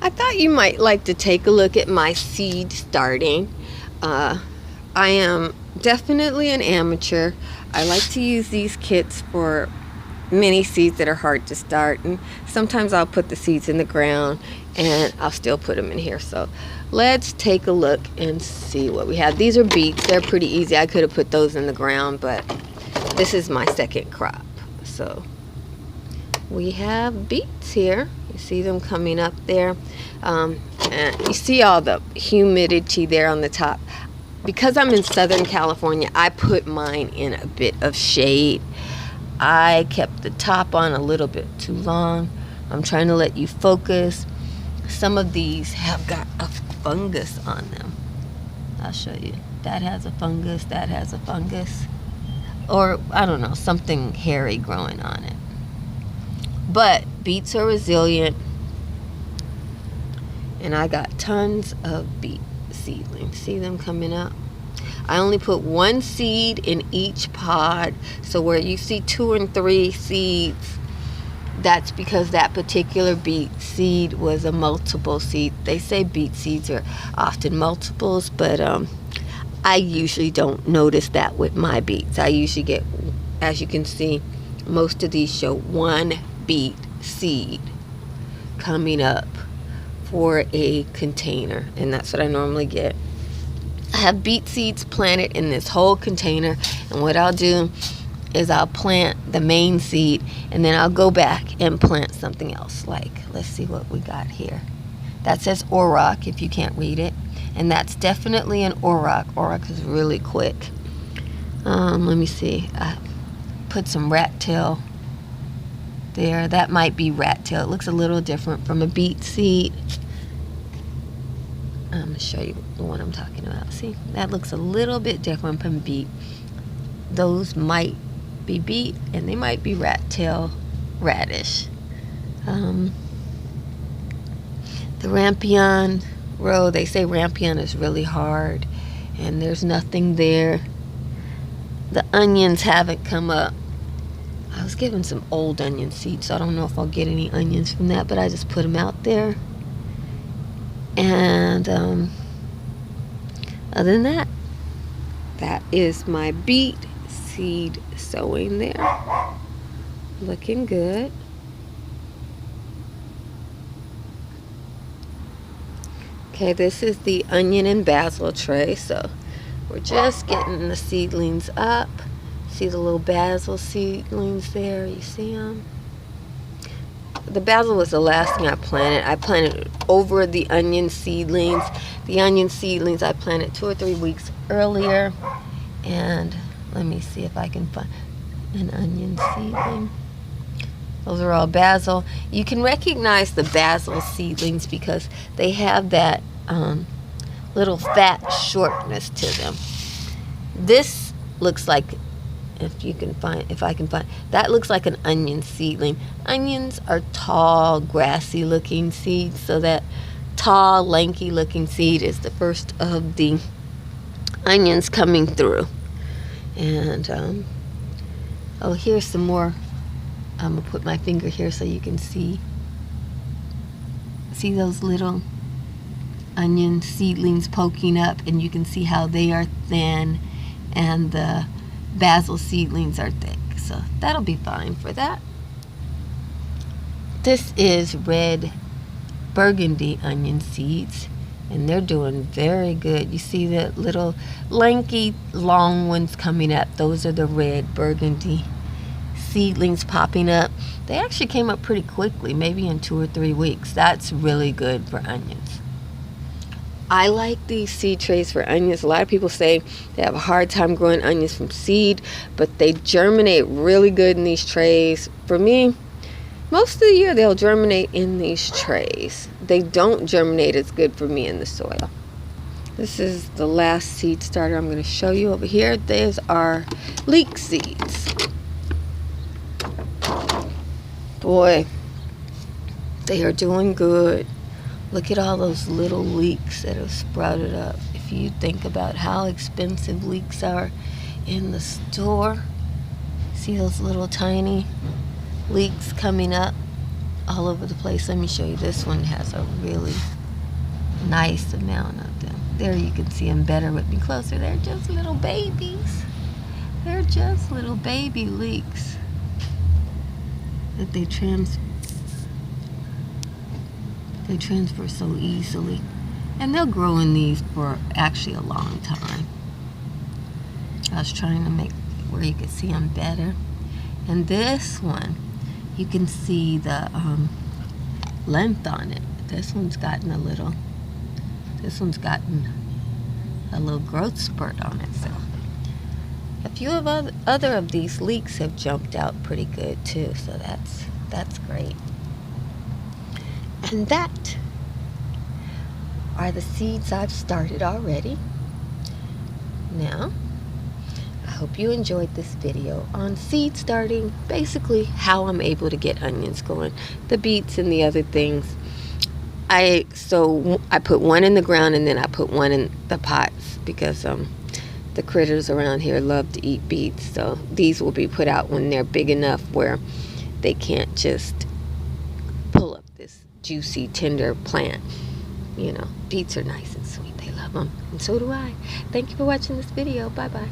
I thought you might like to take a look at my seed starting. I am definitely an amateur. I like to use these kits for mini seeds that are hard to start, and sometimes I'll put the seeds in the ground and I'll still put them in here. So let's take a look and see what we have. These are beets. They're pretty easy. I could have put those in the ground, but this is my second crop. So we have beets here. You see them coming up there. And you see all the humidity there on the top. Because I'm in Southern California, I put mine in a bit of shade. I kept the top on a little bit too long. I'm trying to let you focus. Some of these have got a fungus on them. I'll show you. That has a fungus, that has a fungus. Or, I don't know, something hairy growing on it. But beets are resilient. And I got tons of beet seedlings. See them coming up? I only put one seed in each pod. So where you see 2 and 3 seeds, that's because that particular beet seed was a multiple seed. They say beet seeds are often multiples, but I usually don't notice that with my beets. I usually get, as you can see, most of these show one beet seed coming up for a container, and that's what I normally get. I have beet seeds planted in this whole container, and what I'll do is I'll plant the main seed, and then I'll go back and plant something else. Like, let's see what we got here. That says auroch if you can't read it, and that's definitely an auroch. Auroch is really quick. Let me see. I put some rat tail there. That might be rat tail. It looks a little different from a beet seed. I'm going to show you the one I'm talking about. See, that looks a little bit different from beet. Those might be beet, and they might be rat tail radish. The rampion row, they say rampion is really hard, and there's nothing there. The onions haven't come up. I was given some old onion seeds, so I don't know if I'll get any onions from that, but I just put them out there. And other than that, that is my beet seed sowing there. Looking good. Okay, this is the onion and basil tray, so we're just getting the seedlings up. See the little basil seedlings there? You see them? The basil was the last thing I planted. I planted it over the onion seedlings. The onion seedlings I planted 2 or 3 weeks earlier. And let me see if I can find an onion seedling. Those are all basil. You can recognize the basil seedlings because they have that little fat shortness to them. This looks like, if I can find, that looks like an onion seedling. Onions are tall, grassy looking seeds, so that tall, lanky looking seed is the first of the onions coming through. And oh, here's some more. I'm gonna put my finger here so you can see those little onion seedlings poking up, and you can see how they are thin and the basil seedlings are thick, so that'll be fine for that. This is red burgundy onion seeds, and they're doing very good. You see the little lanky long ones coming up? Those are the red burgundy seedlings popping up. They actually came up pretty quickly, maybe in 2 or 3 weeks. That's really good for onions. I like these seed trays for onions. A lot of people say they have a hard time growing onions from seed, but they germinate really good in these trays. For me, most of the year they'll germinate in these trays. They don't germinate as good for me in the soil. This is the last seed starter I'm going to show you over here. These are leek seeds. Boy, they are doing good. Look at all those little leeks that have sprouted up. If you think about how expensive leeks are in the store, see those little tiny leeks coming up all over the place. Let me show you. This one has a really nice amount of them. There, you can see them better with me closer. They're just little babies. They're just little baby leeks that they transfer so easily. And they'll grow in these for actually a long time. I was trying to make where you could see them better. And this one, you can see the length on it. This one's gotten a little growth spurt on it. So a few of other of these leeks have jumped out pretty good too. So that's great. And that are the seeds I've started already. Now, I hope you enjoyed this video on seed starting, basically how I'm able to get onions going, the beets and the other things. I put one in the ground and then I put one in the pots because the critters around here love to eat beets. So these will be put out when they're big enough where they can't just pull up this juicy, tender plant. You know, beets are nice and sweet. They love them. And so do I. Thank you for watching this video. Bye-bye.